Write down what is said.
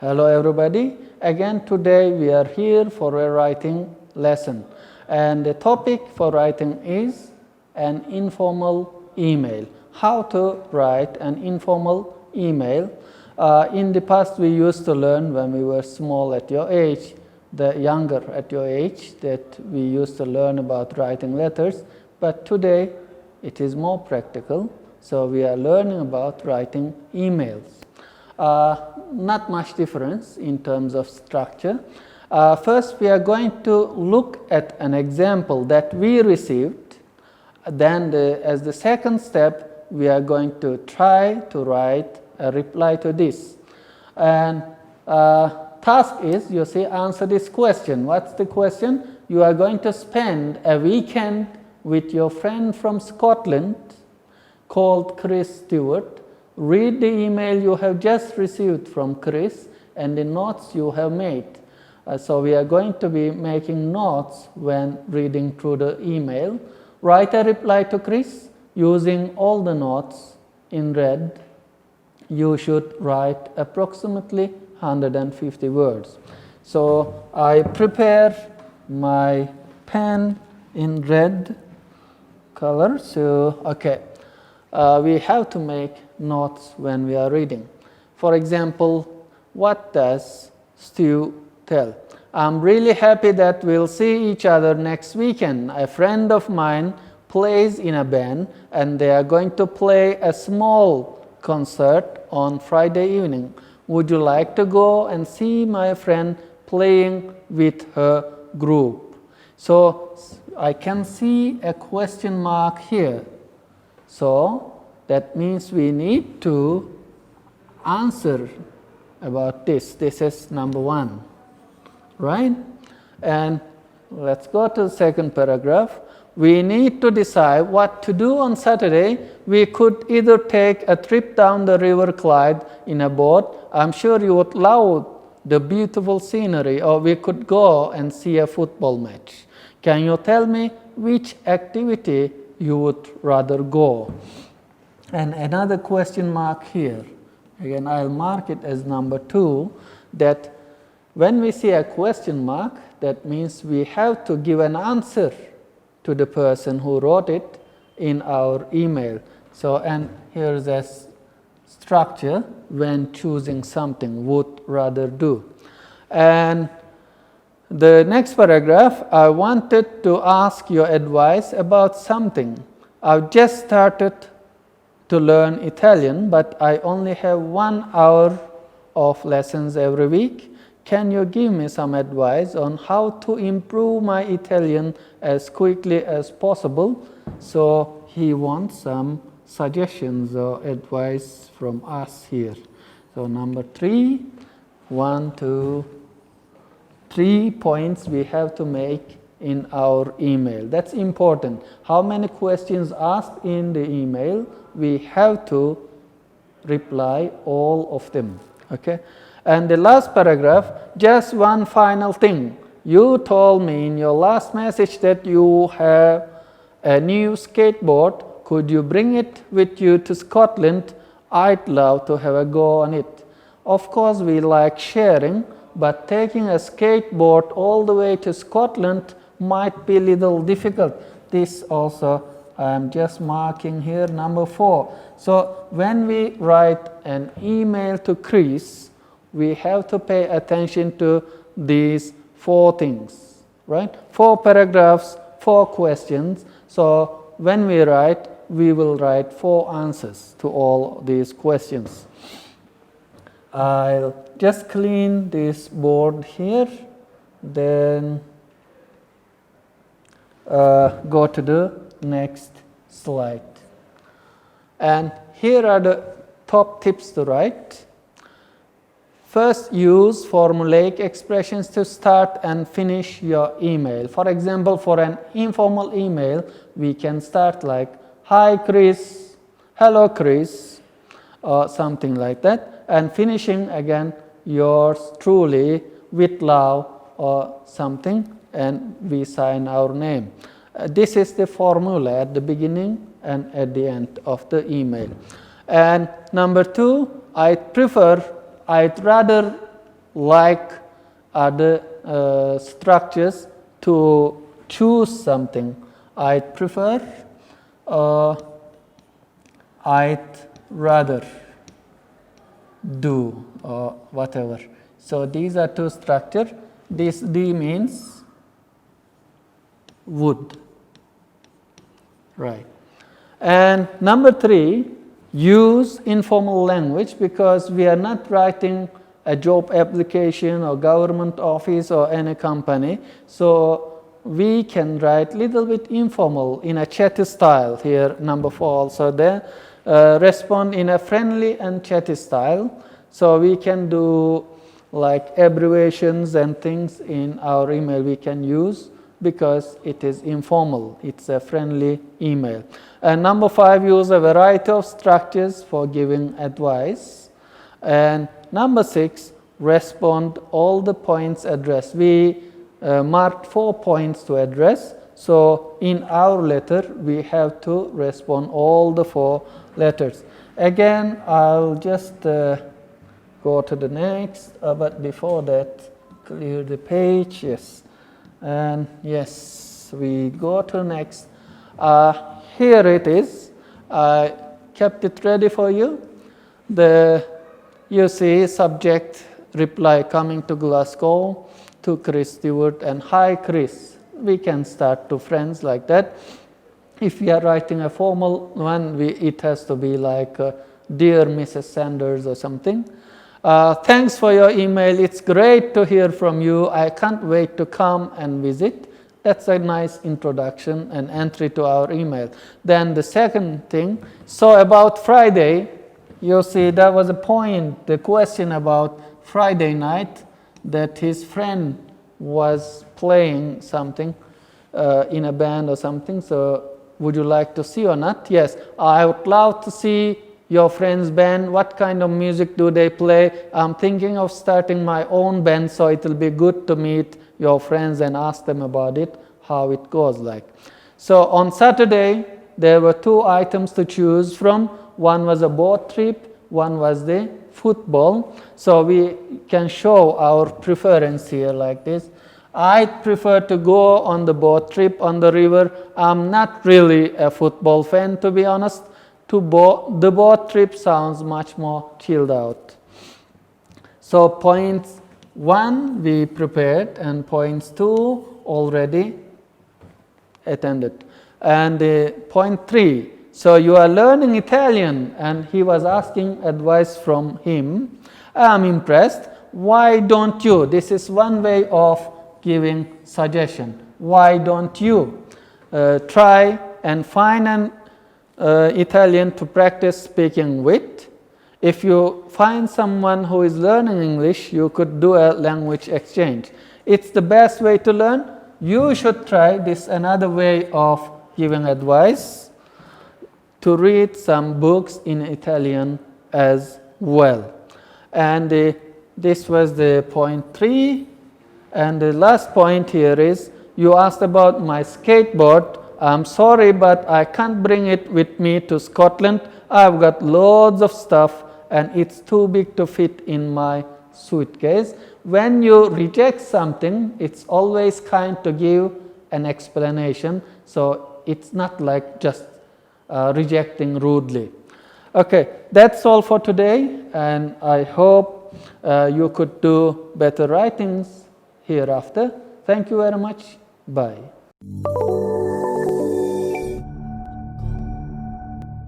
Hello everybody. Again today we are here for a writing lesson. And the topic for writing is an informal email. How to write an informal email. In the past we used to learn when we were small at your age, the younger at your age, that we used to learn about writing letters. But today it is more practical. So we are learning about writing emails. Not much difference in terms of structure. First, we are going to look at an example that we received. Then, as the second step, we are going to try to write a reply to this. And task is, you see, answer this question. What's the question? You are going to spend a weekend with your friend from Scotland called Chris Stewart. Read the email you have just received from Chris and the notes you have made. So we are going to be making notes when reading through the email. Write a reply to Chris using all the notes in red. You should write approximately 150 words. So I prepare my pen in red color. So okay. We have to make notes when we are reading. For example, what does Stu tell? I'm really happy that we'll see each other next weekend. A friend of mine plays in a band and they are going to play a small concert on Friday evening. Would you like to go and see my friend playing with her group? So I can see a question mark here. So that means we need to answer about this. This is number one, right? And let's go to the second paragraph. We need to decide what to do on Saturday. We could either take a trip down the River Clyde in a boat. I'm sure you would love the beautiful scenery, or we could go and see a football match. Can you tell me which activity you would rather go? And another question mark here. Again, I'll mark it as number 2, that when we see a question mark, that means we have to give an answer to the person who wrote it in our email. So, and here's a structure when choosing something, would rather do. And the next paragraph, I wanted to ask your advice about something. I've just started to learn Italian, but I only have 1 hour of lessons every week. Can you give me some advice on how to improve my Italian as quickly as possible? So he wants some suggestions or advice from us here. So number 3, 1, 2, 3 points we have to make in our email. That's important. How many questions asked in the email? We have to reply all of them. Okay? And the last paragraph, just one final thing. You told me in your last message that you have a new skateboard. Could you bring it with you to Scotland? I'd love to have a go on it. Of course, we like sharing, but taking a skateboard all the way to Scotland might be a little difficult. This also I'm just marking here number 4. So when we write an email to Chris, we have to pay attention to these 4 things, right? 4 paragraphs, 4 questions. So when we write, we will write 4 answers to all these questions. I'll just clean this board here, then go to the next slide. And here are the top tips to write. First, use formulaic expressions to start and finish your email. For example, for an informal email, we can start like, hi Chris, hello Chris, or something like that. And finishing again, yours truly, with love, or something, and we sign our name. This is the formula at the beginning and at the end of the email. And number 2, I'd rather like other structures to choose something. I'd prefer, I'd rather, do, or whatever. So these are two structures. This D means would, right. And number 3, use informal language, because we are not writing a job application or government office or any company. So we can write little bit informal in a chatty style. Here number 4 also there. Respond in a friendly and chatty style. So we can do like abbreviations and things in our email we can use, because it is informal, it's a friendly email. And number 5, use a variety of structures for giving advice. And number 6, respond all the points addressed. We marked 4 points to address. So in our letter, we have to respond all the 4 letters. Again, I'll just go to the next, but before that, clear the page, yes. And yes, we go to next. Here it is. I kept it ready for you. You see subject, reply, coming to Glasgow, to Chris Stewart, and hi Chris. We can start to friends like that. If we are writing a formal one, it has to be like dear Mrs. Sanders or something. Thanks for your email. It's great to hear from you. I can't wait to come and visit. That's a nice introduction and entry to our email. Then the second thing, so about Friday, you see there was a point, the question about Friday night, that his friend was playing something in a band or something. So would you like to see or not? Yes, I would love to see your friend's band. What kind of music do they play? I'm thinking of starting my own band, so it will be good to meet your friends and ask them about it, how it goes like. So on Saturday, there were 2 items to choose from. One was a boat trip, one was the football. So we can show our preference here like this. I prefer to go on the boat trip on the river. I'm not really a football fan, to be honest. The boat trip sounds much more chilled out. So points 1 we prepared, and points 2 already attended. And point 3, so you are learning Italian, and he was asking advice from him. I'm impressed. Why don't you? This is one way of giving suggestion. Why don't you try and find an Italian to practice speaking with? If you find someone who is learning English, you could do a language exchange. It's the best way to learn. You should try this another way of giving advice, to read some books in Italian as well. And this was the point 3. And the last point here is, you asked about my skateboard. I'm sorry, but I can't bring it with me to Scotland. I've got loads of stuff and it's too big to fit in my suitcase. When you reject something, it's always kind to give an explanation. So it's not like just rejecting rudely. Okay, that's all for today, and I hope you could do better writings hereafter. Thank you very much. Bye.